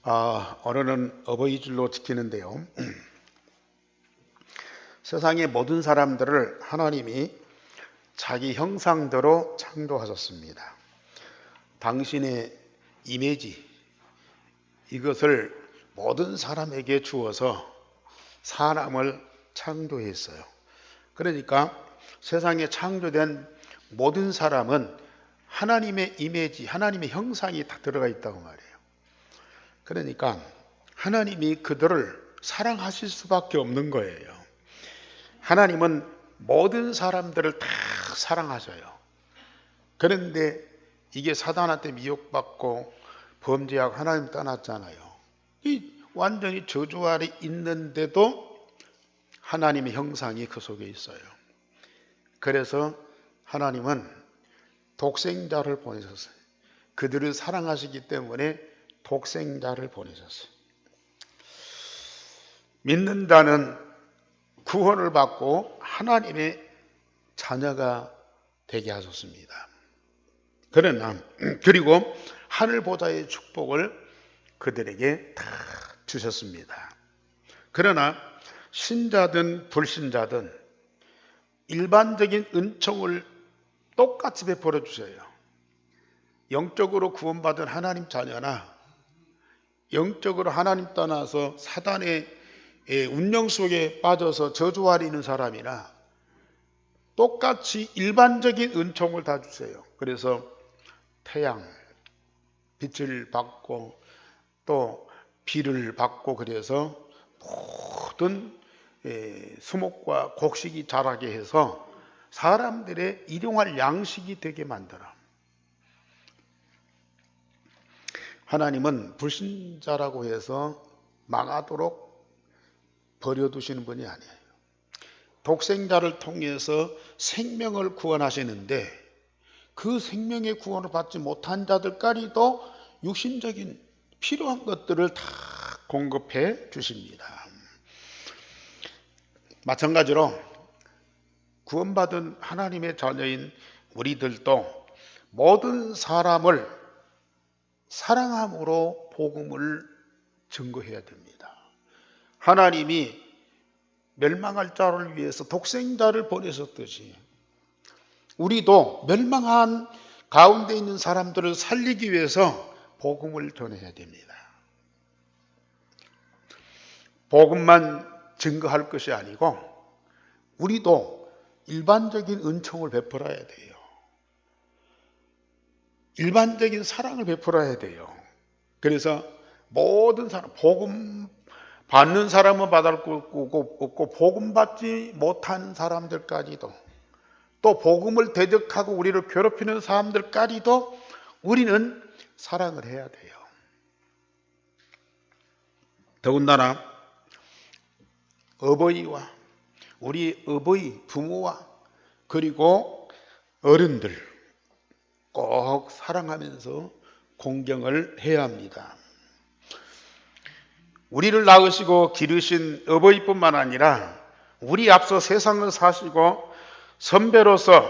오늘은 어버이줄로 지키는데요. 세상의 모든 사람들을 하나님이 자기 형상대로 창조하셨습니다. 당신의 이미지, 이것을 모든 사람에게 주어서 사람을 창조했어요. 그러니까 세상에 창조된 모든 사람은 하나님의 이미지, 하나님의 형상이 다 들어가 있다고 말해요. 그러니까 하나님이 그들을 사랑하실 수밖에 없는 거예요. 하나님은 모든 사람들을 다 사랑하셔요. 그런데 이게 사단한테 미혹받고 범죄하고 하나님 떠났잖아요. 이 완전히 저주 아래 있는데도 하나님의 형상이 그 속에 있어요. 그래서 하나님은 독생자를 보내셨어요. 그들을 사랑하시기 때문에 독생자를 보내셨어요. 믿는 자는 구원을 받고 하나님의 자녀가 되게 하셨습니다. 그리고 하늘 보좌의 축복을 그들에게 다 주셨습니다. 그러나 신자든 불신자든 일반적인 은총을 똑같이 베풀어 주셔요. 영적으로 구원받은 하나님 자녀나 영적으로 하나님 떠나서 사단의 운영 속에 빠져서 저주 아래 있는 사람이나 똑같이 일반적인 은총을 다 주세요. 그래서 태양, 빛을 받고 또 비를 받고 그래서 모든 수목과 곡식이 자라게 해서 사람들의 일용할 양식이 되게 만들어. 하나님은 불신자라고 해서 망하도록 버려두시는 분이 아니에요. 독생자를 통해서 생명을 구원하시는데 그 생명의 구원을 받지 못한 자들까지도 육신적인 필요한 것들을 다 공급해 주십니다. 마찬가지로 구원받은 하나님의 자녀인 우리들도 모든 사람을 사랑함으로 복음을 증거해야 됩니다. 하나님이 멸망할 자를 위해서 독생자를 보내셨듯이 우리도 멸망한 가운데 있는 사람들을 살리기 위해서 복음을 전해야 됩니다. 복음만 증거할 것이 아니고 우리도 일반적인 은총을 베풀어야 돼요. 일반적인 사랑을 베풀어야 돼요. 그래서 모든 사람, 복음 받는 사람은 받을 거 없고 복음 받지 못한 사람들까지도 또 복음을 대적하고 우리를 괴롭히는 사람들까지도 우리는 사랑을 해야 돼요. 더군다나 어버이와 우리 어버이 부모와 그리고 어른들 꼭 사랑하면서 공경을 해야 합니다. 우리를 낳으시고 기르신 어버이뿐만 아니라 우리 앞서 세상을 사시고 선배로서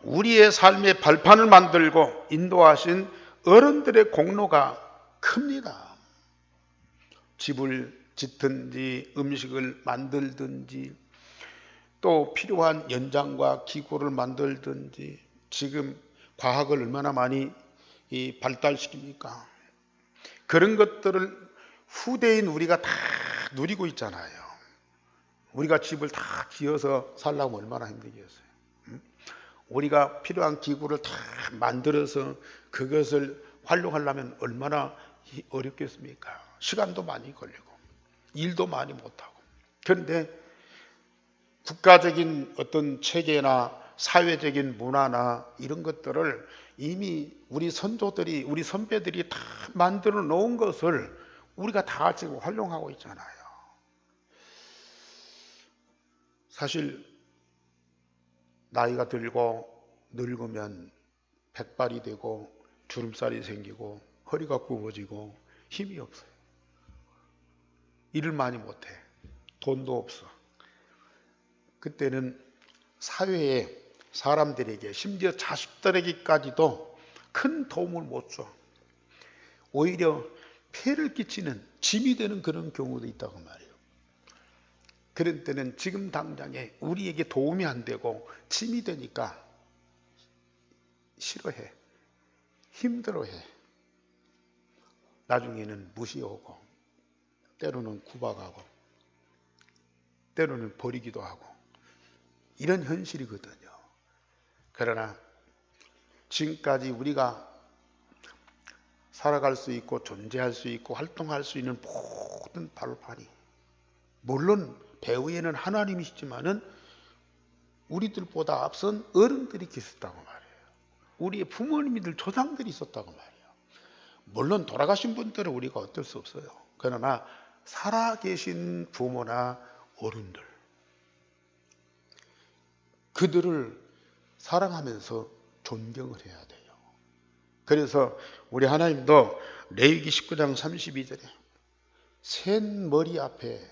우리의 삶의 발판을 만들고 인도하신 어른들의 공로가 큽니다. 집을 짓든지 음식을 만들든지 또 필요한 연장과 기구를 만들든지 지금 과학을 얼마나 많이 발달시킵니까? 그런 것들을 후대인 우리가 다 누리고 있잖아요. 우리가 집을 다 지어서 살려면 얼마나 힘들겠어요. 우리가 필요한 기구를 다 만들어서 그것을 활용하려면 얼마나 어렵겠습니까? 시간도 많이 걸리고 일도 많이 못하고. 그런데 국가적인 어떤 체계나 사회적인 문화나 이런 것들을 이미 우리 선조들이 우리 선배들이 다 만들어 놓은 것을 우리가 다 지금 활용하고 있잖아요. 사실 나이가 들고 늙으면 백발이 되고 주름살이 생기고 허리가 굽어지고 힘이 없어요. 일을 많이 못해. 돈도 없어. 그때는 사회에 사람들에게 심지어 자식들에게까지도 큰 도움을 못 줘. 오히려 폐를 끼치는 짐이 되는 그런 경우도 있다고 말이에요. 그런 때는 지금 당장에 우리에게 도움이 안 되고 짐이 되니까 싫어해, 힘들어해. 나중에는 무시하고 때로는 구박하고 때로는 버리기도 하고 이런 현실이거든요. 그러나 지금까지 우리가 살아갈 수 있고 존재할 수 있고 활동할 수 있는 모든 발판이, 물론 배후에는 하나님이시지만은 우리들보다 앞선 어른들이 계셨다고 말해요. 우리의 부모님들, 조상들이 있었다고 말해요. 물론 돌아가신 분들은 우리가 어쩔 수 없어요. 그러나 살아계신 부모나 어른들, 그들을 사랑하면서 존경을 해야 돼요. 그래서 우리 하나님도 레위기 19장 32절에 센 머리 앞에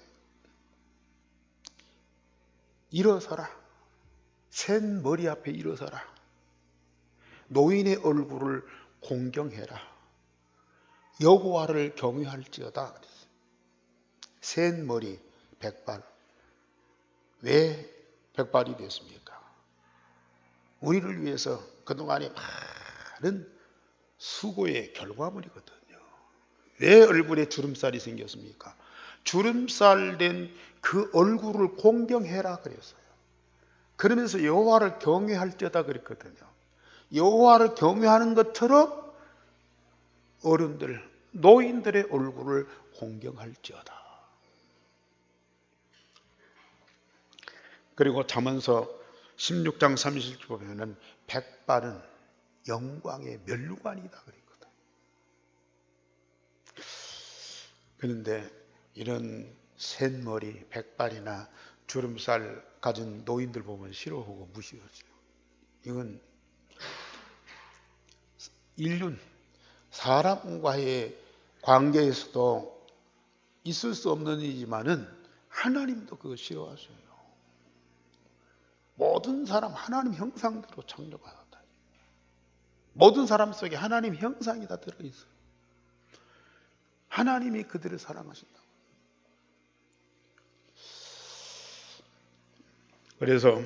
일어서라. 센 머리 앞에 일어서라. 노인의 얼굴을 공경해라. 여호와를 경외할지어다. 센 머리, 백발. 왜 백발이 됐습니까? 우리를 위해서 그동안의 많은 수고의 결과물이거든요. 왜 얼굴에 주름살이 생겼습니까? 주름살 된 그 얼굴을 공경해라 그랬어요. 그러면서 여호와를 경외할지어다 그랬거든요. 여호와를 경외하는 것처럼 어른들, 노인들의 얼굴을 공경할지어다. 그리고 잠언서 16장 30절 보면은 백발은 영광의 면류관이다 그랬거든. 그런데 이런 샌머리, 백발이나 주름살 가진 노인들 보면 싫어하고 무시하죠. 이건 인륜, 사람과의 관계에서도 있을 수 없는 일이지만은 하나님도 그거 싫어하셔요. 모든 사람 하나님 형상대로 창조받았다. 모든 사람 속에 하나님 형상이 다 들어있어요. 하나님이 그들을 사랑하신다고. 그래서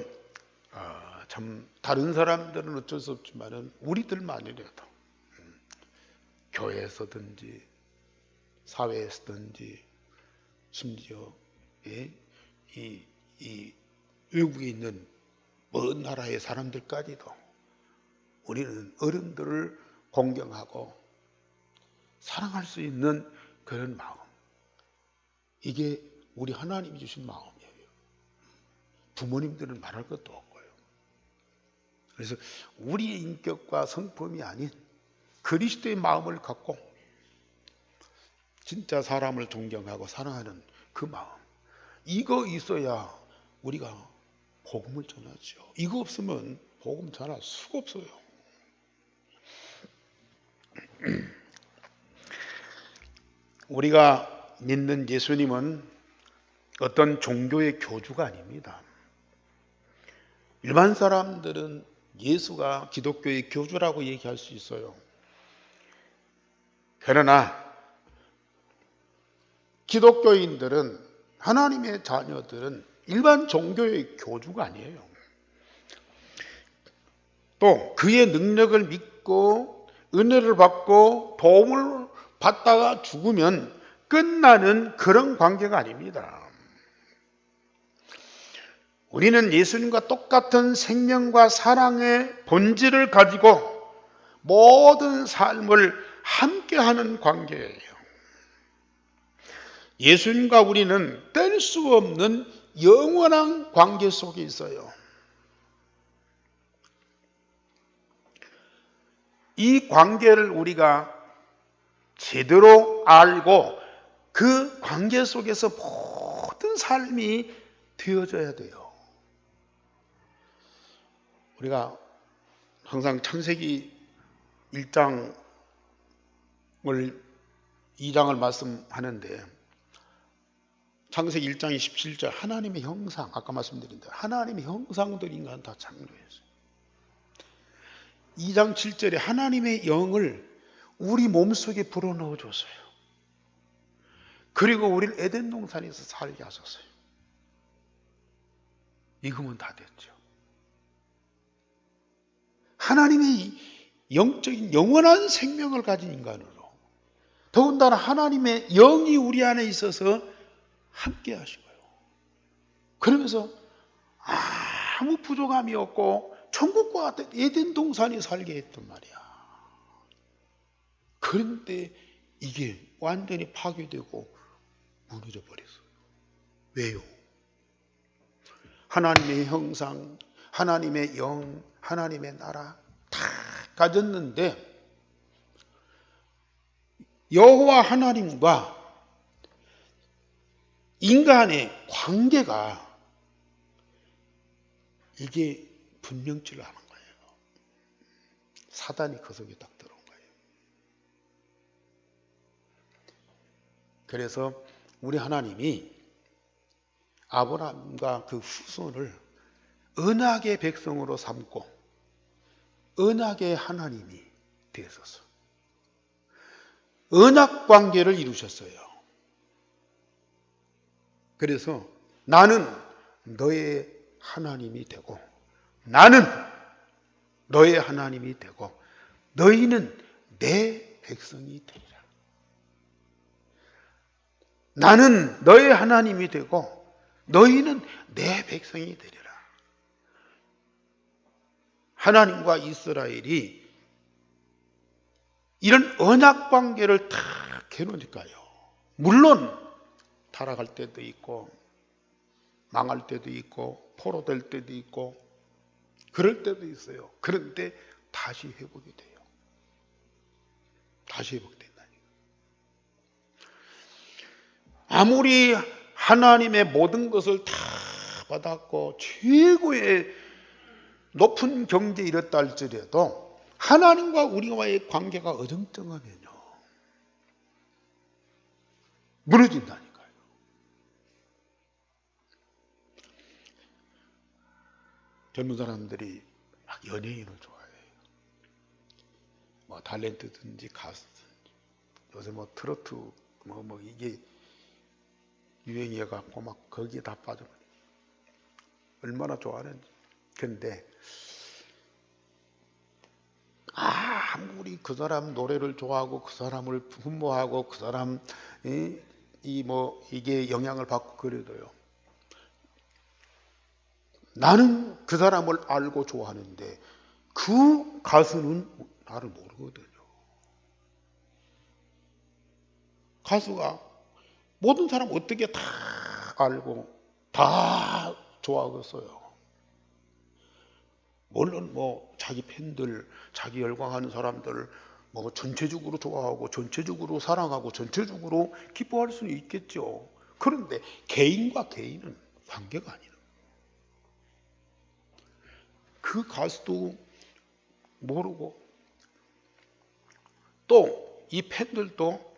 참 다른 사람들은 어쩔 수 없지만은 우리들만이라도 교회에서든지 사회에서든지 심지어 이 외국에 있는 먼 나라의 사람들까지도 우리는 어른들을 공경하고 사랑할 수 있는 그런 마음, 이게 우리 하나님이 주신 마음이에요. 부모님들은 말할 것도 없고요. 그래서 우리의 인격과 성품이 아닌 그리스도의 마음을 갖고 진짜 사람을 존경하고 사랑하는 그 마음, 이거 있어야 우리가 복음을 전하죠. 이거 없으면 복음 전할 수가 없어요. 우리가 믿는 예수님은 어떤 종교의 교주가 아닙니다. 일반 사람들은 예수가 기독교의 교주라고 얘기할 수 있어요. 그러나 기독교인들은, 하나님의 자녀들은 일반 종교의 교주가 아니에요. 또 그의 능력을 믿고 은혜를 받고 도움을 받다가 죽으면 끝나는 그런 관계가 아닙니다. 우리는 예수님과 똑같은 생명과 사랑의 본질을 가지고 모든 삶을 함께하는 관계예요. 예수님과 우리는 뗄 수 없는 영원한 관계 속에 있어요. 이 관계를 우리가 제대로 알고 그 관계 속에서 모든 삶이 되어져야 돼요. 우리가 항상 창세기 1장을 2장을 말씀하는데, 창세기 1장 27절 하나님의 형상, 아까 말씀드린 대로 하나님의 형상들이 인간 다 창조했어요. 2장 7절에 하나님의 영을 우리 몸속에 불어넣어 줬어요. 그리고 우리를 에덴 동산에서 살게 하셨어요. 이거면 다 됐죠. 하나님의 영적인 영원한 생명을 가진 인간으로, 더군다나 하나님의 영이 우리 안에 있어서 함께 하시고요. 그러면서 아무 부족함이 없고 천국과 같은 에덴 동산에 살게 했단 말이야. 그런데 이게 완전히 파괴되고 무너져 버렸어요. 왜요? 하나님의 형상, 하나님의 영, 하나님의 나라 다 가졌는데 여호와 하나님과 인간의 관계가 이게 분명치를 않은 거예요. 사단이 그 속에 딱 들어온 거예요. 그래서 우리 하나님이 아브라함과 그 후손을 언약의 백성으로 삼고 언약의 하나님이 되셔서 언약 관계를 이루셨어요. 그래서 나는 너의 하나님이 되고 나는 너의 하나님이 되고 너희는 내 백성이 되리라. 나는 너의 하나님이 되고 너희는 내 백성이 되리라. 하나님과 이스라엘이 이런 언약 관계를 탁 해놓으니까요. 물론 타락할 때도 있고 망할 때도 있고 포로될 때도 있고 그럴 때도 있어요. 그런데 다시 회복이 돼요. 다시 회복된다니까. 아무리 하나님의 모든 것을 다 받았고 최고의 높은 경지에 이뤘다 할지라도 하나님과 우리와의 관계가 어정쩡하면요 무너진다니까요. 젊은 사람들이 막 연예인을 좋아해요. 뭐 탤런트든지 가수든지 요새 뭐 트로트 뭐 이게 유행해 갖고 막 거기에 다 빠져버려요. 얼마나 좋아하는지. 근데 아무리 그 사람 노래를 좋아하고 그 사람을 흠모하고 그 사람 이게 영향을 받고 그래도요. 나는 그 사람을 알고 좋아하는데 그 가수는 나를 모르거든요. 가수가 모든 사람 어떻게 다 알고 다 좋아하겠어요. 물론 뭐 자기 팬들, 자기 열광하는 사람들 뭐 전체적으로 좋아하고 전체적으로 사랑하고 전체적으로 기뻐할 수는 있겠죠. 그런데 개인과 개인은 관계가 아니라 그 가수도 모르고 또 이 팬들도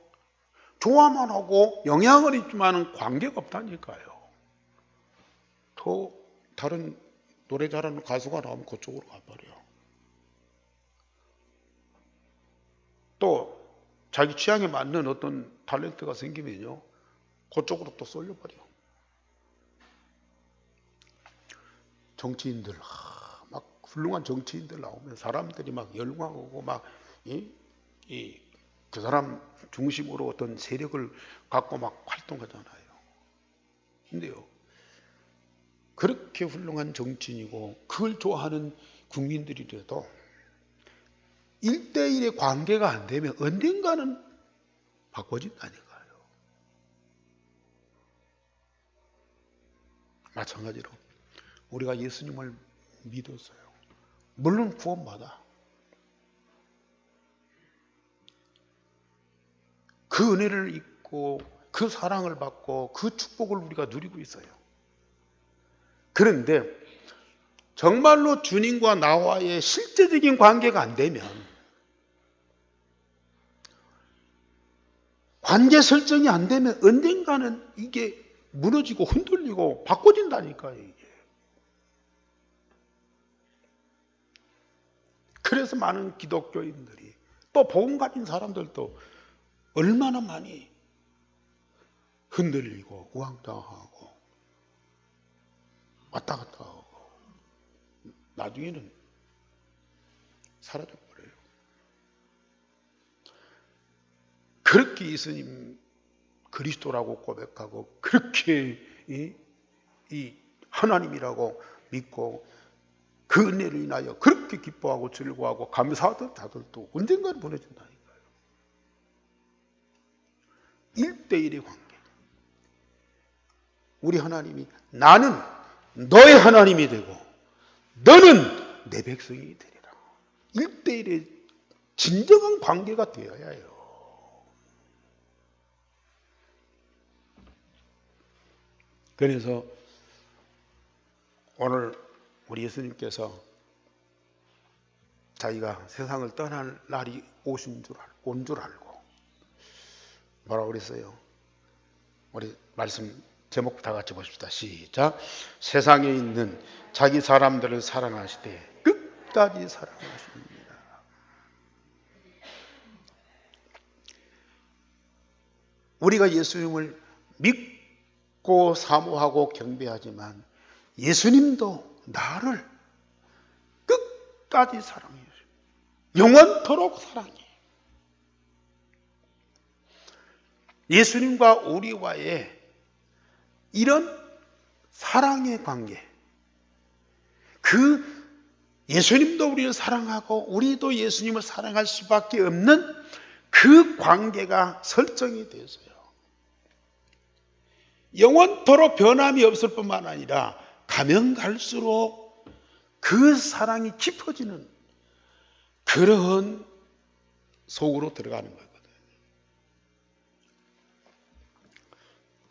좋아만 하고 영향을 있지만 관계가 없다니까요. 또 다른 노래 잘하는 가수가 나오면 그쪽으로 가버려요. 또 자기 취향에 맞는 어떤 탤런트가 생기면요 그쪽으로 또 쏠려버려요. 정치인들 막 훌륭한 정치인들 나오면 사람들이 막 열광하고 막 그 사람 중심으로 어떤 세력을 갖고 막 활동하잖아요. 근데요 그렇게 훌륭한 정치인이고 그걸 좋아하는 국민들이라도 1대1의 관계가 안 되면 언젠가는 바꿔진다니까요. 마찬가지로 우리가 예수님을 믿었어요. 물론 구원받아. 그 은혜를 입고 그 사랑을 받고 그 축복을 우리가 누리고 있어요. 그런데 정말로 주님과 나와의 실제적인 관계가 안 되면 관계 설정이 안 되면 언젠가는 이게 무너지고 흔들리고 바꿔진다니까요. 이게. 그래서 많은 기독교인들이 또 복음 가진 사람들도 얼마나 많이 흔들리고 우왕좌왕하고 왔다 갔다 하고 나중에는 사라져버려요. 그렇게 예수님 그리스도라고 고백하고 그렇게 이 하나님이라고 믿고 그 은혜로 인하여 그렇게 기뻐하고 즐거워하고 감사하던 자들도 언젠가는 무너진다니까요. 1대1의 관계. 우리 하나님이 나는 너의 하나님이 되고 너는 내 백성이 되리라. 1대1의 진정한 관계가 되어야 해요. 그래서 오늘 우리 예수님께서 자기가 세상을 떠날 날이 온 줄 알고 뭐라고 그랬어요? 우리 말씀 제목 다 같이 보십시다. 시작. 세상에 있는 자기 사람들을 사랑하시되 끝까지 사랑하십니다. 우리가 예수님을 믿고 사모하고 경배하지만 예수님도 나를 끝까지 사랑해요. 영원토록 사랑해요. 예수님과 우리와의 이런 사랑의 관계, 그 예수님도 우리를 사랑하고 우리도 예수님을 사랑할 수밖에 없는 그 관계가 설정이 되어서요. 영원토록 변함이 없을 뿐만 아니라 가면 갈수록 그 사랑이 깊어지는 그런 속으로 들어가는 거거든요.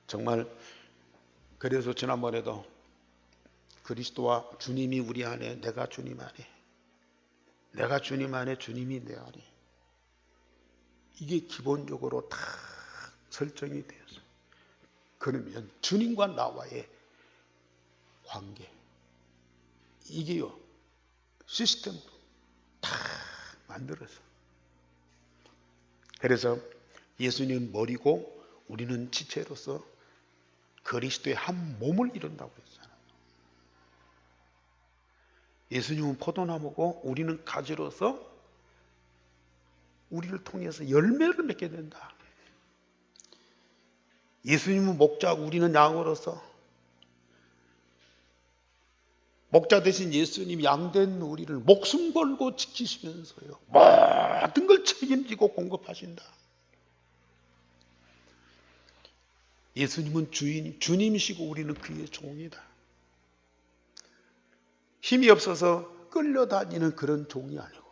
정말 그래서 지난번에도 그리스도와 주님이 우리 안에, 내가 주님 안에, 내가 주님 안에, 주님이 내 안에, 이게 기본적으로 다 설정이 되어서 그러면 주님과 나와의 관계, 이게요 시스템 다 만들어서, 그래서 예수님은 머리고 우리는 지체로서 그리스도의 한 몸을 이룬다고 했잖아요. 예수님은 포도나무고 우리는 가지로서 우리를 통해서 열매를 맺게 된다. 예수님은 목자고 우리는 양으로서, 목자 대신 예수님 양된 우리를 목숨 걸고 지키시면서요 모든 걸 책임지고 공급하신다. 예수님은 주님이시고 우리는 그의 종이다. 힘이 없어서 끌려다니는 그런 종이 아니고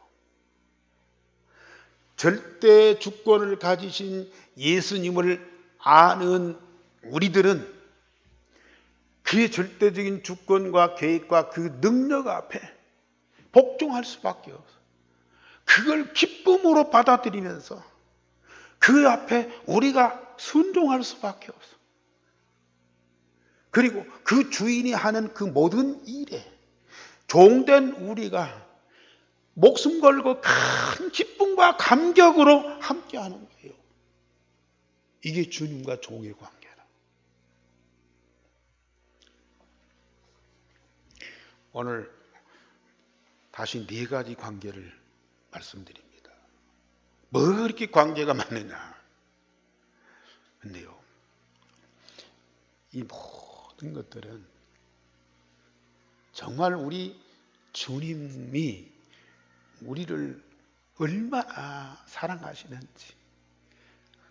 절대 주권을 가지신 예수님을 아는 우리들은 그의 절대적인 주권과 계획과 그 능력 앞에 복종할 수밖에 없어. 그걸 기쁨으로 받아들이면서 그 앞에 우리가 순종할 수밖에 없어. 그리고 그 주인이 하는 그 모든 일에 종된 우리가 목숨 걸고 큰 기쁨과 감격으로 함께하는 거예요. 이게 주님과 종의 관계라. 오늘 다시 4가지 관계를 말씀드립니다. 뭐 그렇게 관계가 많느냐? 근데요, 이 모든 것들은 정말 우리 주님이 우리를 얼마나 사랑하시는지,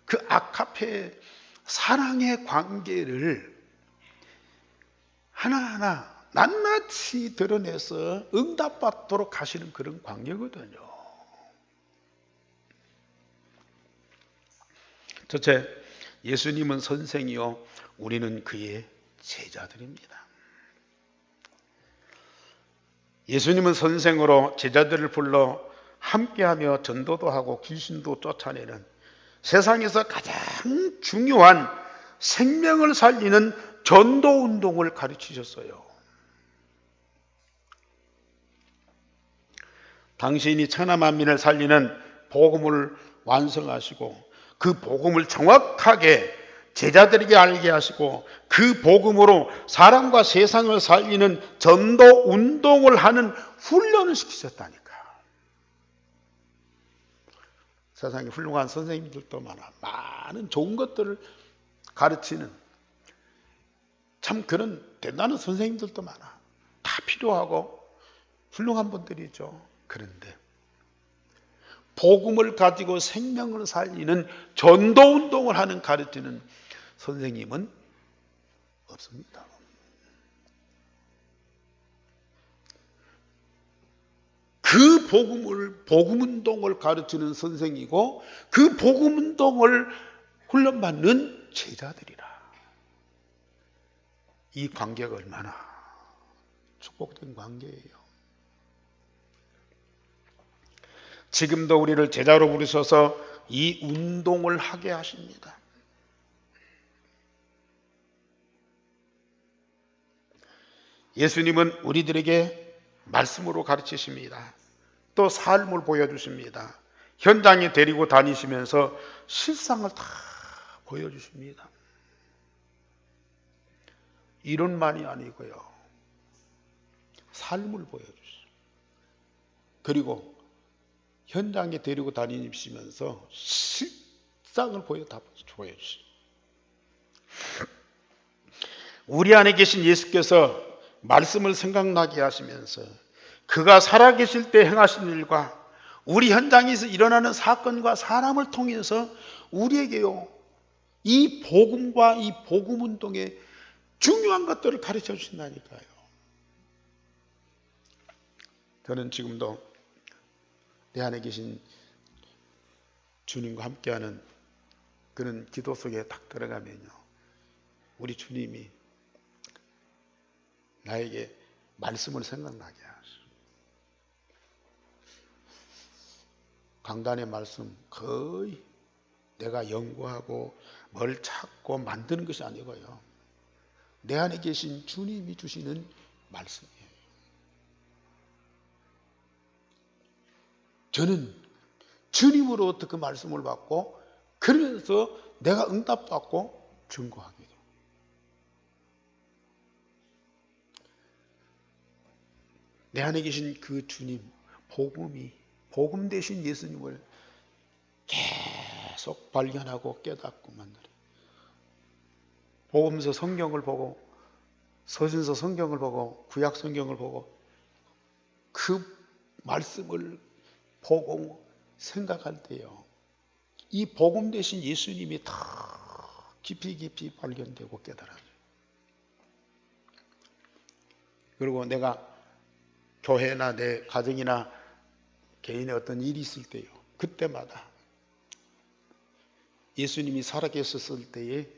그 아카페 사랑의 관계를 하나하나 낱낱이 드러내서 응답받도록 하시는 그런 관계거든요. 첫째, 예수님은 선생이요 우리는 그의 제자들입니다. 예수님은 선생으로 제자들을 불러 함께하며 전도도 하고 귀신도 쫓아내는 세상에서 가장 중요한 생명을 살리는 전도운동을 가르치셨어요. 당신이 천하만민을 살리는 복음을 완성하시고 그 복음을 정확하게 제자들에게 알게 하시고 그 복음으로 사람과 세상을 살리는 전도 운동을 하는 훈련을 시키셨다니까. 세상에 훌륭한 선생님들도 많은 좋은 것들을 가르치는 참 그런 대단한 선생님들도 많아. 다 필요하고 훌륭한 분들이죠. 그런데 복음을 가지고 생명을 살리는 전도운동을 하는 가르치는 선생님은 없습니다. 그 복음운동을 가르치는 선생이고 그 복음운동을 훈련받는 제자들이라. 이 관계가 얼마나 축복된 관계예요. 지금도 우리를 제자로 부르셔서 이 운동을 하게 하십니다. 예수님은 우리들에게 말씀으로 가르치십니다. 또 삶을 보여주십니다. 현장에 데리고 다니시면서 실상을 다 보여주십니다. 이론만이 아니고요. 삶을 보여주시죠. 그리고 현장에 데리고 다니시면서 실상을 보여주시죠. 우리 안에 계신 예수께서 말씀을 생각나게 하시면서 그가 살아계실 때 행하신 일과 우리 현장에서 일어나는 사건과 사람을 통해서 우리에게요, 이 복음과 이 복음운동의 중요한 것들을 가르쳐 주신다니까요. 저는 지금도 내 안에 계신 주님과 함께하는 그런 기도 속에 딱 들어가면요, 우리 주님이 나에게 말씀을 생각나게 하시고, 강단의 말씀 거의 내가 연구하고 뭘 찾고 만드는 것이 아니고요, 내 안에 계신 주님이 주시는 말씀이에요. 저는 주님으로부터 그 말씀을 받고 그러면서 내가 응답받고 증거하게 돼요. 내 안에 계신 그 주님, 복음 되신 예수님을 계속 발견하고 깨닫고 만나요. 복음서 성경을 보고, 서신서 성경을 보고, 구약 성경을 보고 그 말씀을 보고 생각할 때요, 이 복음 되신 예수님이 다 깊이 발견되고 깨달아져요. 그리고 내가 교회나 내 가정이나 개인의 어떤 일이 있을 때요, 그때마다 예수님이 살아계셨을 때에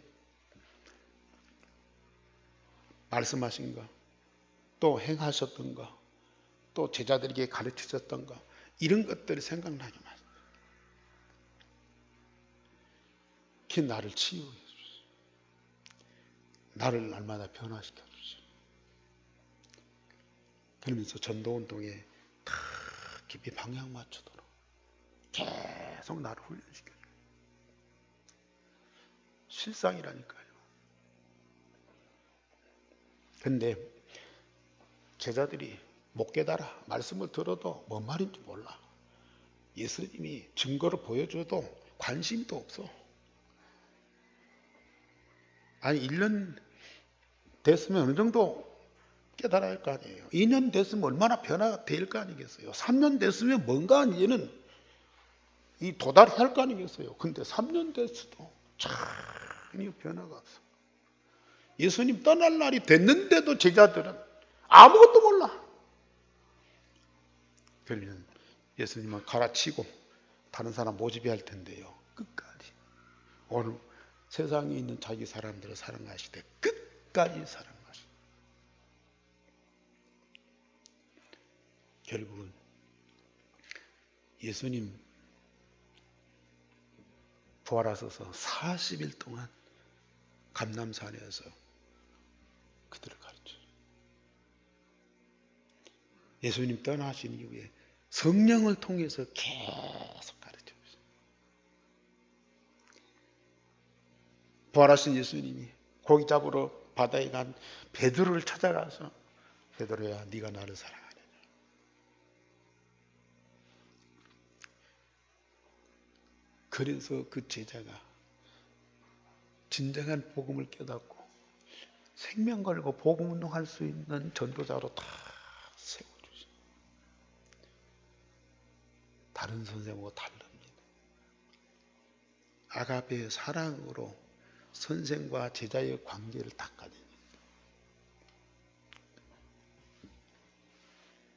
말씀하신 것, 또 행하셨던 것, 또 제자들에게 가르치셨던 것, 이런 것들이 생각나게 만들어요. 그 나를 치유해 주시오. 나를 날마다 변화시켜 주시오. 그러면서 전도운동에 다 깊이 방향 맞추도록 계속 나를 훈련시켜 줘요. 실상이라니까요. 근데 제자들이 못 깨달아. 말씀을 들어도 뭔 말인지 몰라. 예수님이 증거를 보여줘도 관심도 없어. 아니 1년 됐으면 어느 정도 깨달아야 할 거 아니에요. 2년 됐으면 얼마나 변화가 될 거 아니겠어요. 3년 됐으면 뭔가 이제는 이 도달할 거 아니겠어요. 근데 3년 됐어도 전혀 변화가 없어. 예수님 떠날 날이 됐는데도 제자들은 아무것도 몰라. 그러면 예수님은 갈아치고 다른 사람 모집해야 할 텐데요, 끝까지 오늘 세상에 있는 자기 사람들을 사랑하시되 끝까지 사랑하시고, 결국은 예수님 부활하셔서 40일 동안 감람산에서 그들을 가르쳐요. 예수님 떠나신 이후에 성령을 통해서 계속 가르쳐요. 부활하신 예수님이 고기 잡으러 바다에 간 베드로를 찾아가서 베드로야 네가 나를 사랑하느냐. 그래서 그 제자가 진정한 복음을 깨닫고 생명 걸고 복음 운동할 수 있는 전도자로 다 세워주시. 다른 선생하고 다릅니다. 아가페의 사랑으로 선생과 제자의 관계를 닦아냅니다.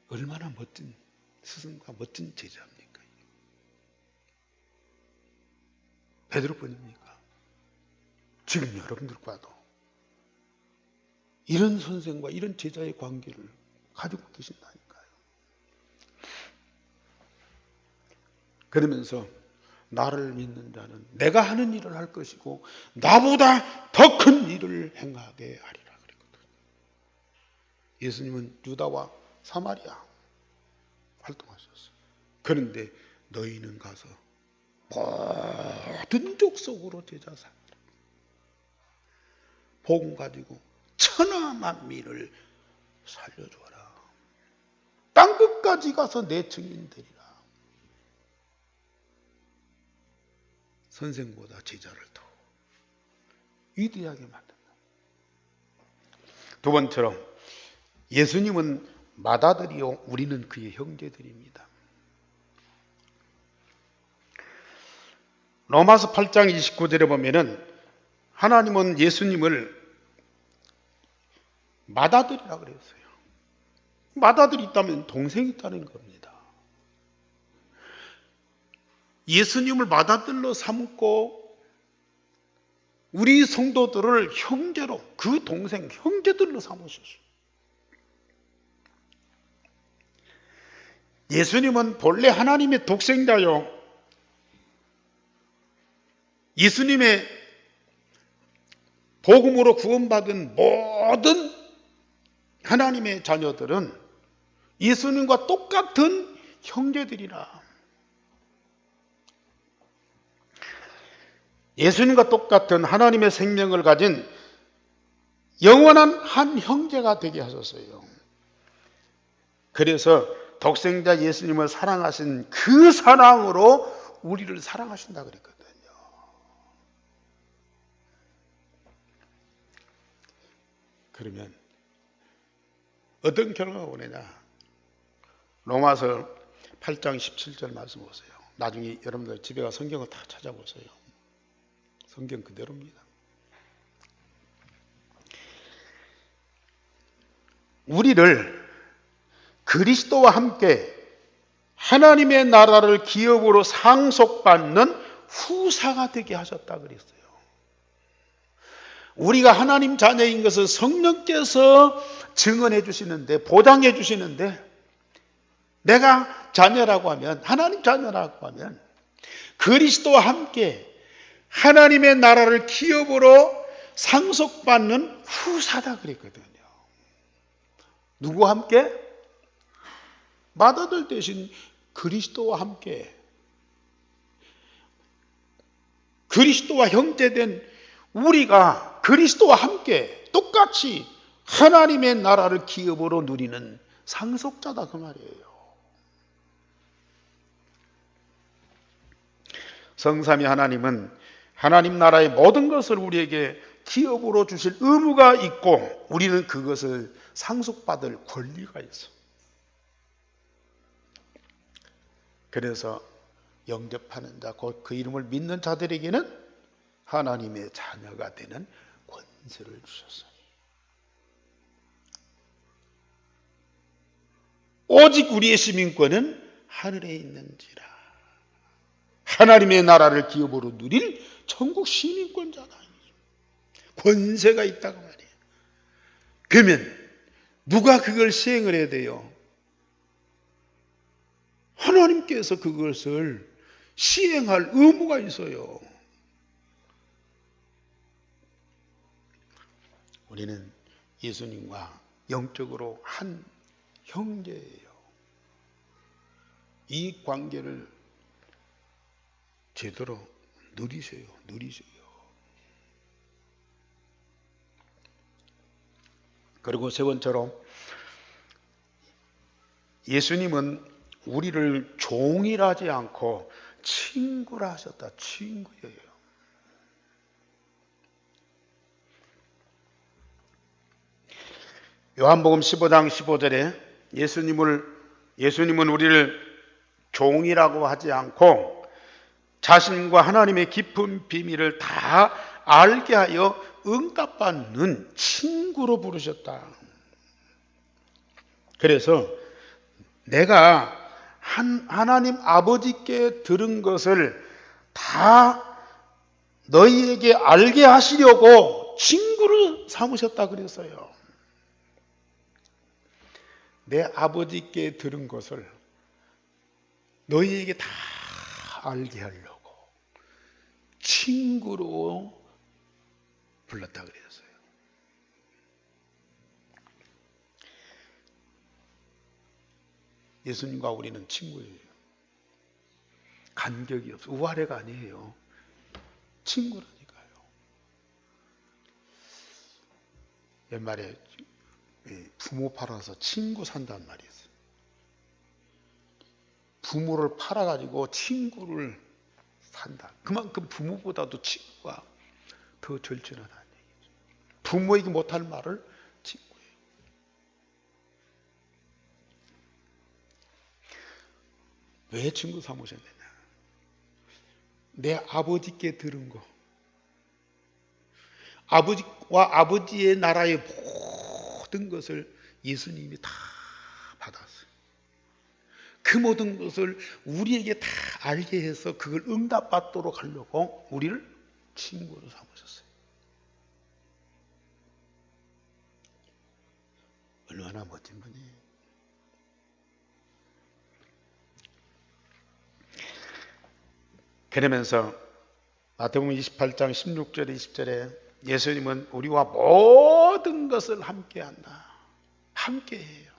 얼마나 멋진 스승과 멋진 제자입니까? 베드로뿐입니까? 지금 여러분들과도 이런 선생과 이런 제자의 관계를 가지고 계신다니까요. 그러면서 나를 믿는 자는 내가 하는 일을 할 것이고 나보다 더 큰 일을 행하게 하리라 그랬거든요. 예수님은 유다와 사마리아 활동하셨어요. 그런데 너희는 가서 모든 족속으로 제자 삼으라. 복음 가지고 천하 만민을 살려주어라. 땅끝까지 가서 내 증인 되리라. 선생보다 제자를 더 위대하게 만든다. 두 번째로 예수님은 맏아들이요 우리는 그의 형제들입니다. 로마서 8장 29절에 보면은 하나님은 예수님을 맏아들이라고 그랬어요. 맏아들이 있다면 동생이 있다는 겁니다. 예수님을 맏아들로 삼고 우리 성도들을 형제로, 그 동생 형제들로 삼으셨어요. 예수님은 본래 하나님의 독생자요. 예수님의 복음으로 구원받은 모든 하나님의 자녀들은 예수님과 똑같은 형제들이라. 예수님과 똑같은 하나님의 생명을 가진 영원한 한 형제가 되게 하셨어요. 그래서 독생자 예수님을 사랑하신 그 사랑으로 우리를 사랑하신다 그랬거든요. 그러면 어떤 결과가 오느냐? 로마서 8장 17절 말씀 보세요. 나중에 여러분들 집에 가 성경을 다 찾아보세요. 성경 그대로입니다. 우리를 그리스도와 함께 하나님의 나라를 기업으로 상속받는 후사가 되게 하셨다 그랬어요. 우리가 하나님 자녀인 것을 성령께서 증언해 주시는데, 보장해 주시는데, 내가 자녀라고 하면, 하나님 자녀라고 하면 그리스도와 함께 하나님의 나라를 기업으로 상속받는 후사다 그랬거든요. 누구와 함께? 맏아들 대신 그리스도와 함께, 그리스도와 형제된 우리가 그리스도와 함께 똑같이 하나님의 나라를 기업으로 누리는 상속자다 그 말이에요. 성삼위 하나님은 하나님 나라의 모든 것을 우리에게 기업으로 주실 의무가 있고 우리는 그것을 상속받을 권리가 있어. 그래서 영접하는 자, 곧 그 이름을 믿는 자들에게는 하나님의 자녀가 되는 권세를 주셨어요. 오직 우리의 시민권은 하늘에 있는지라. 하나님의 나라를 기업으로 누릴 천국 시민권자다. 권세가 있다고 말이에요. 그러면 누가 그걸 시행을 해야 돼요? 하나님께서 그것을 시행할 의무가 있어요. 우리는 예수님과 영적으로 한 형제예요. 이 관계를 제대로 누리세요. 그리고 세 번째로 예수님은 우리를 종이라지 않고 친구라 하셨다. 친구예요. 요한복음 15장 15절에 예수님은 우리를 종이라고 하지 않고 자신과 하나님의 깊은 비밀을 다 알게 하여 응답받는 친구로 부르셨다. 그래서 내가 하나님 아버지께 들은 것을 다 너희에게 알게 하시려고 친구를 삼으셨다 그랬어요. 내 아버지께 들은 것을 너희에게 다 알게 하려고 친구로 불렀다 그랬어요. 예수님과 우리는 친구예요. 간격이 없어. 우아래가 아니에요. 친구라니까요. 옛말에 부모 팔아서 친구 산단 말이 있어요. 부모를 팔아가지고 친구를 산다. 그만큼 부모보다도 친구가 더 절친하다는 얘기죠. 부모에게 못할 말을 친구예요. 왜 친구 삼으셨느냐? 내 아버지께 들은 거, 아버지와 아버지의 나라의 모든 것을 예수님이 다 받았어요. 그 모든 것을 우리에게 다 알게 해서 그걸 응답받도록 하려고 우리를 친구로 삼으셨어요. 얼마나 멋진 분이에요. 그러면서 마태복음 28장 16절 20절에 예수님은 우리와 모든 것을 함께한다. 함께해요.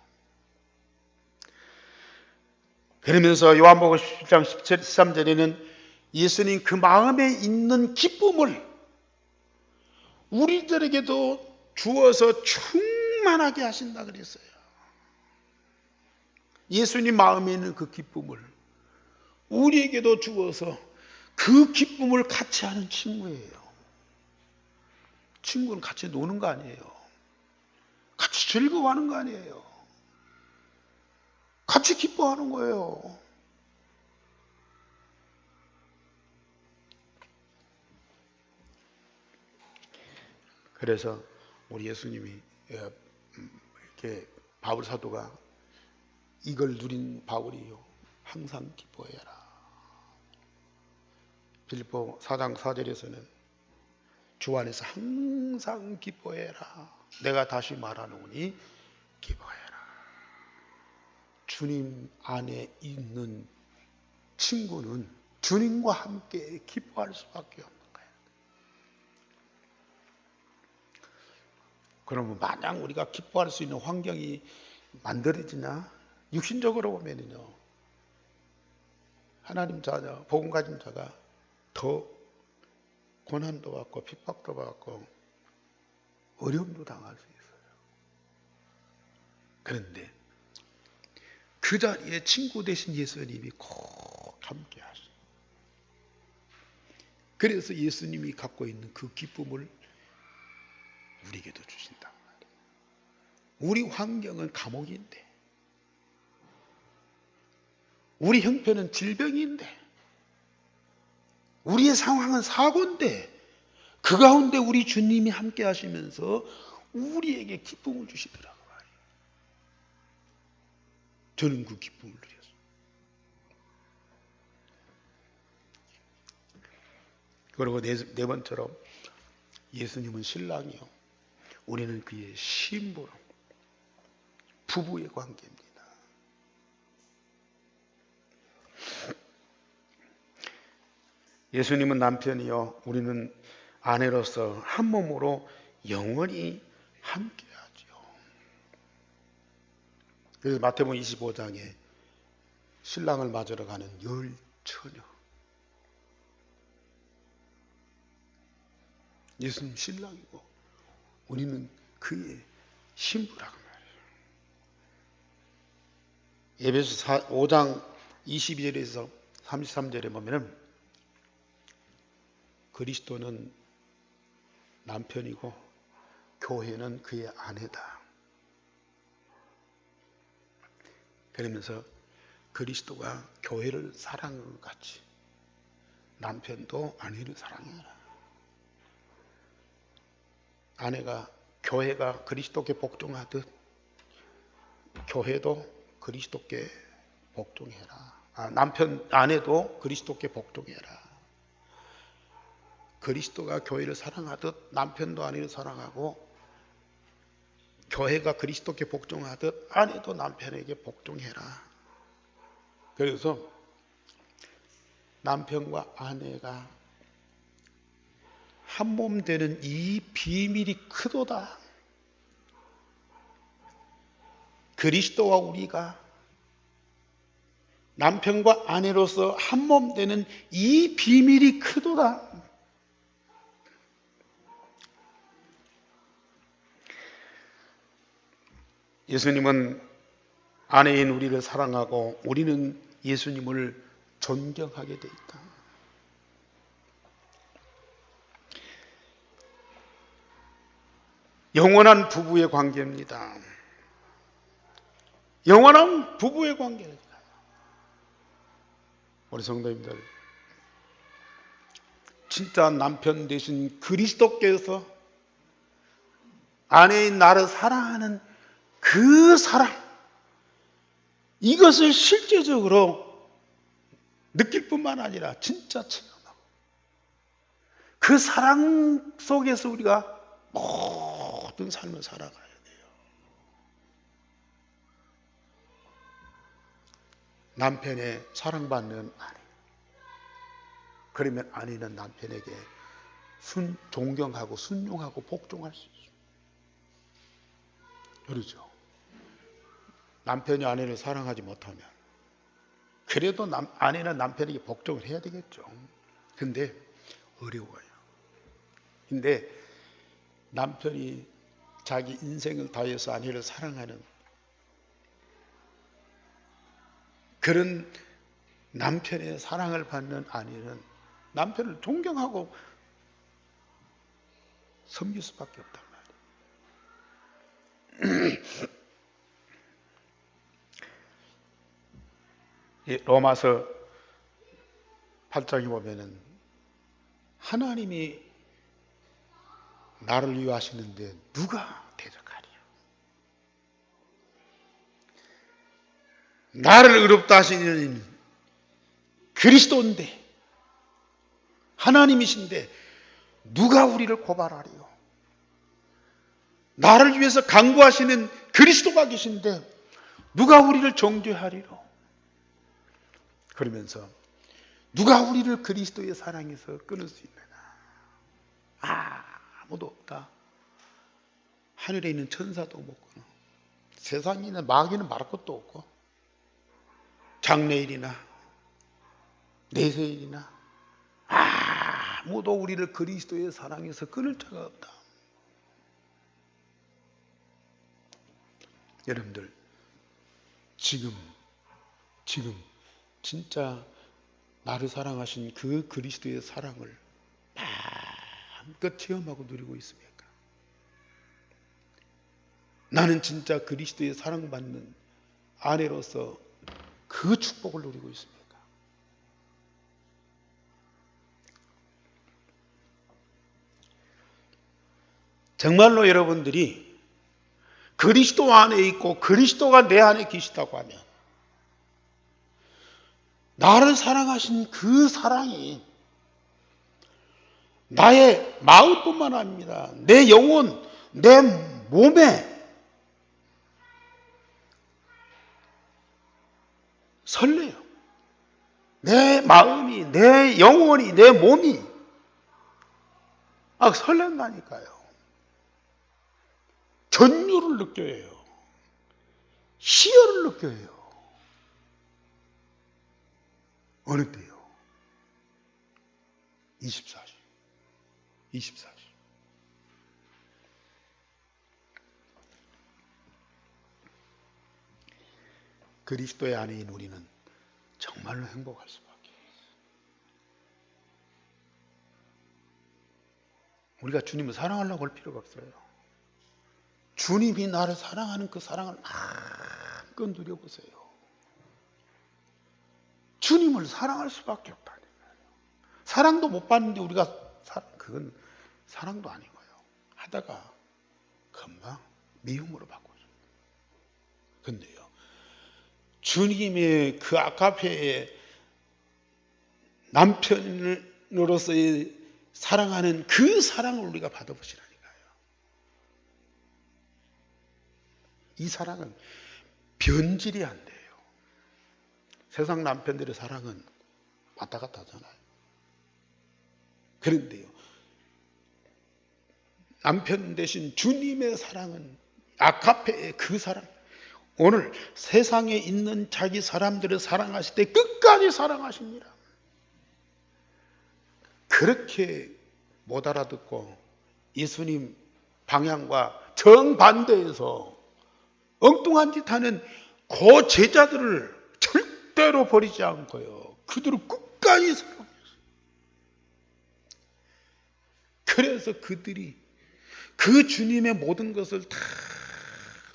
그러면서 요한복음 17장 13절에는 예수님 그 마음에 있는 기쁨을 우리들에게도 주어서 충만하게 하신다 그랬어요. 예수님 마음에 있는 그 기쁨을 우리에게도 주어서 그 기쁨을 같이 하는 친구예요. 친구는 같이 노는 거 아니에요. 같이 즐거워하는 거 아니에요. 같이 기뻐하는 거예요. 그래서 우리 예수님이 이렇게 바울 사도가 이걸 누린 바울이요. 항상 기뻐해라. 빌립보 4장 4절에서는 주 안에서 항상 기뻐해라. 내가 다시 말하노니 기뻐해라. 주님 안에 있는 친구는 주님과 함께 기뻐할 수밖에 없는 거예요. 그러면 마냥 우리가 기뻐할 수 있는 환경이 만들어지나? 육신적으로 보면은요, 하나님 자녀, 복음 가진 자가 더 고난도 받고 핍박도 받고 어려움도 당할 수 있어요. 그런데 그 자리에 친구 되신 예수님이 꼭 함께 하셔요. 그래서 예수님이 갖고 있는 그 기쁨을 우리에게도 주신단 말이에요. 우리 환경은 감옥인데, 우리 형편은 질병인데, 우리의 상황은 사고인데, 그 가운데 우리 주님이 함께 하시면서 우리에게 기쁨을 주시더라고요. 저는 그 기쁨을 누렸어요. 그리고 네 번째로 예수님은 신랑이요. 우리는 그의 신부로 부부의 관계입니다. 예수님은 남편이요. 우리는 아내로서 한 몸으로 영원히 함께하죠. 그래서 마태복음 25장에 신랑을 맞으러 가는 열 처녀. 예수님 신랑이고 우리는 그의 신부라고 말이에요. 에베소 5장 22절에서 33절에 보면은 그리스도는 남편이고 교회는 그의 아내다. 그러면서 그리스도가 교회를 사랑한 것 같이 남편도 아내를 사랑해라. 교회가 그리스도께 복종하듯 교회도 그리스도께 복종해라. 아내도 그리스도께 복종해라. 그리스도가 교회를 사랑하듯 남편도 아내를 사랑하고 교회가 그리스도께 복종하듯 아내도 남편에게 복종해라. 그래서 남편과 아내가 한 몸 되는 이 비밀이 크도다. 그리스도와 우리가 남편과 아내로서 한 몸 되는 이 비밀이 크도다. 예수님은 아내인 우리를 사랑하고 우리는 예수님을 존경하게 돼 있다. 영원한 부부의 관계입니다. 영원한 부부의 관계입니다. 우리 성도님들, 진짜 남편 되신 그리스도께서 아내인 나를 사랑하는 그 사랑, 이것을 실제적으로 느낄 뿐만 아니라 진짜 체험하고 그 사랑 속에서 우리가 모든 삶을 살아가야 돼요. 남편의 사랑받는 아내, 그러면 아내는 남편에게 존경하고 순종하고 복종할 수 있어요. 그렇죠. 남편이 아내를 사랑하지 못하면 그래도 아내는 남편에게 복종을 해야 되겠죠. 근데 어려워요. 근데 남편이 자기 인생을 다해서 아내를 사랑하는 그런 남편의 사랑을 받는 아내는 남편을 존경하고 섬길 수밖에 없단 말이에요. 로마서 8장에 보면은 하나님이 나를 위하시는데 누가 대적하리요? 나를 의롭다 하시는 그리스도인데, 하나님이신데 누가 우리를 고발하리요? 나를 위해서 강구하시는 그리스도가 계신데 누가 우리를 정죄하리요? 그러면서 누가 우리를 그리스도의 사랑에서 끊을 수 있느냐? 아무도 없다. 하늘에 있는 천사도 못 끊어. 세상에 있는 마귀는 말할 것도 없고, 장래일이나 내세일이나 아무도 우리를 그리스도의 사랑에서 끊을 자가 없다. 여러분들, 지금 진짜 나를 사랑하신 그 그리스도의 사랑을 마음껏 체험하고 누리고 있습니까? 나는 진짜 그리스도의 사랑받는 아내로서 그 축복을 누리고 있습니까? 정말로 여러분들이 그리스도 안에 있고 그리스도가 내 안에 계시다고 하면 나를 사랑하신 그 사랑이 나의 마음뿐만 아닙니다. 내 영혼, 내 몸에 설레요. 내 마음이, 내 영혼이, 내 몸이 설렌다니까요. 전율을 느껴요. 희열을 느껴요. 어느 때요? 24시. 그리스도의 아내인 우리는 정말로 행복할 수밖에 없어요. 우리가 주님을 사랑하려고 할 필요가 없어요. 주님이 나를 사랑하는 그 사랑을 마음껏 누려보세요. 주님을 사랑할 수밖에 없다니까요. 사랑도 못 받는데 우리가 그건 사랑도 아니고요. 하다가 금방 미움으로 바꿔줘요. 근데요, 주님의 그 아가페의 남편으로서의 사랑하는 그 사랑을 우리가 받아보시라니까요. 이 사랑은 변질이 안 돼요. 세상 남편들의 사랑은 왔다 갔다 하잖아요. 그런데요, 남편 대신 주님의 사랑은 아가페의 그 사랑, 오늘 세상에 있는 자기 사람들을 사랑하실 때 끝까지 사랑하십니다. 그렇게 못 알아듣고 예수님 방향과 정반대에서 엉뚱한 짓 하는 그 제자들을 절대로 버리지 않고요, 그들을 끝까지 사랑했어요. 그래서 그들이 그 주님의 모든 것을 다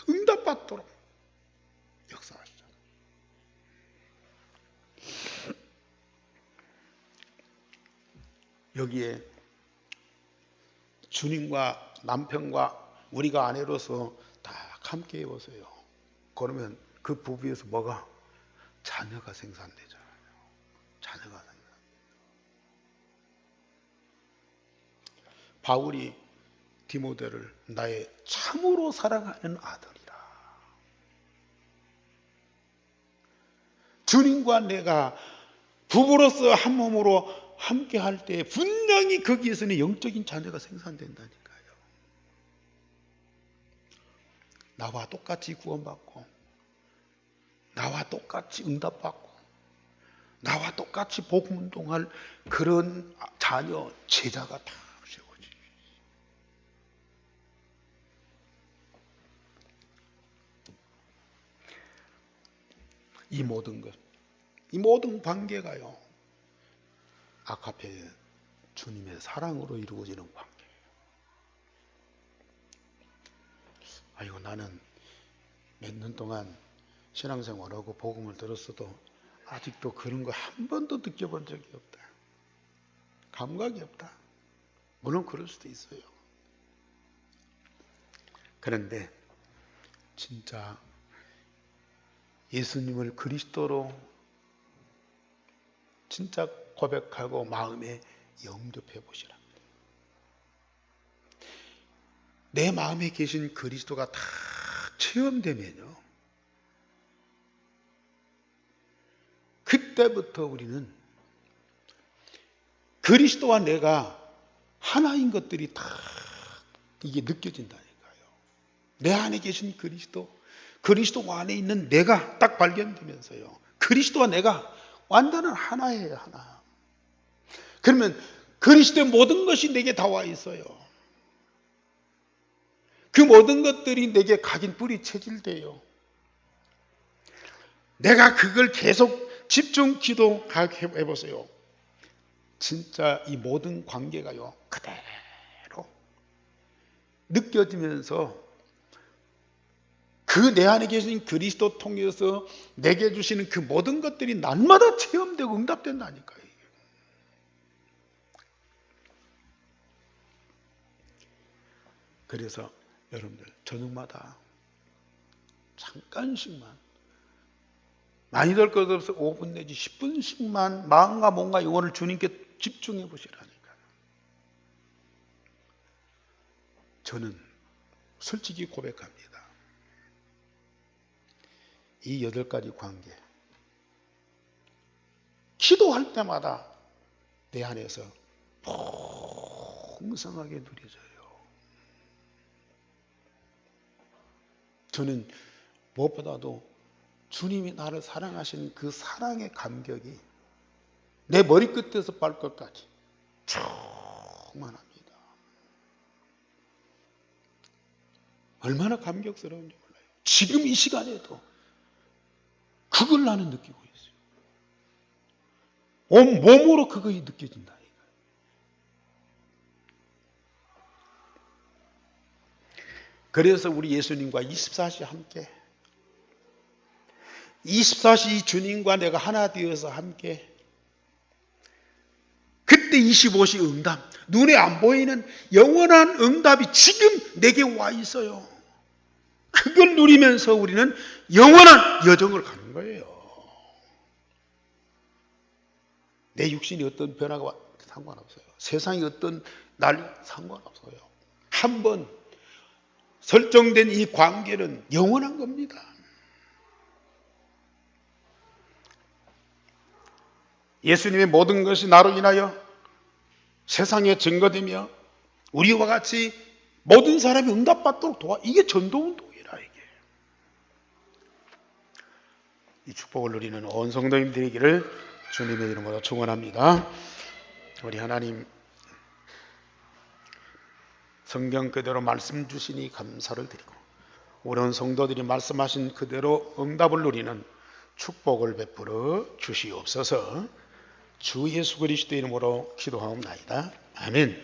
응답받도록 역사하시죠. 여기에 주님과 남편과 우리가 아내로서 다 함께 해보세요. 그러면 그 부부에서 뭐가? 자녀가 생산되잖아요. 자녀가 생산. 바울이 디모데를 나의 참으로 사랑하는 아들이라. 주님과 내가 부부로서 한 몸으로 함께 할 때 분명히 거기에서는 영적인 자녀가 생산된다니까요. 나와 똑같이 구원받고, 나와 똑같이 응답받고, 나와 똑같이 복음운동할 그런 자녀, 제자가 다 세워지. 이 모든 것, 이 모든 관계가요, 아가페 주님의 사랑으로 이루어지는 관계예요. 아이고, 나는 몇 년 동안 신앙생활하고 복음을 들었어도 아직도 그런 거 한 번도 느껴본 적이 없다. 감각이 없다. 물론 그럴 수도 있어요. 그런데 진짜 예수님을 그리스도로 진짜 고백하고 마음에 영접해 보시라. 내 마음에 계신 그리스도가 다 체험되면요, 그때부터 우리는 그리스도와 내가 하나인 것들이 다 이게 느껴진다니까요. 내 안에 계신 그리스도, 그리스도 안에 있는 내가 딱 발견되면서요, 그리스도와 내가 완전한 하나예요, 하나. 그러면 그리스도의 모든 것이 내게 다 와 있어요. 그 모든 것들이 내게 각인 뿌리 체질돼요. 내가 그걸 계속 집중 기도해 보세요. 진짜 이 모든 관계가요, 그대로 느껴지면서 그 내 안에 계신 그리스도 통해서 내게 주시는 그 모든 것들이 날마다 체험되고 응답된다니까요. 그래서 여러분들 저녁마다 잠깐씩만, 많이 될 것 없어 5분 내지 10분씩만 마음과 몸과 영혼을 주님께 집중해 보시라니까요. 저는 솔직히 고백합니다. 이 8가지 관계, 기도할 때마다 내 안에서 풍성하게 누려져요. 저는 무엇보다도 주님이 나를 사랑하시는 그 사랑의 감격이 내 머리끝에서 발끝까지 충만합니다. 얼마나 감격스러운지 몰라요. 지금 이 시간에도 그걸 나는 느끼고 있어요. 온 몸으로 그것이 느껴진다. 그래서 우리 예수님과 24시 함께, 24시 주님과 내가 하나 되어서 함께, 그때 25시 응답, 눈에 안 보이는 영원한 응답이 지금 내게 와 있어요. 그걸 누리면서 우리는 영원한 여정을 가는 거예요. 내 육신이 어떤 변화가 상관없어요. 세상이 어떤 난리 상관없어요. 한번 설정된 이 관계는 영원한 겁니다. 예수님의 모든 것이 나로 인하여 세상에 증거되며 우리와 같이 모든 사람이 응답받도록 이게 전도운동이라. 이게 이 축복을 누리는 온 성도님 되기를 주님의 이름으로 축원합니다. 우리 하나님, 성경 그대로 말씀 주시니 감사를 드리고 우리 온 성도들이 말씀하신 그대로 응답을 누리는 축복을 베풀어 주시옵소서. 주 예수 그리스도 이름으로 기도하옵나이다. 아멘.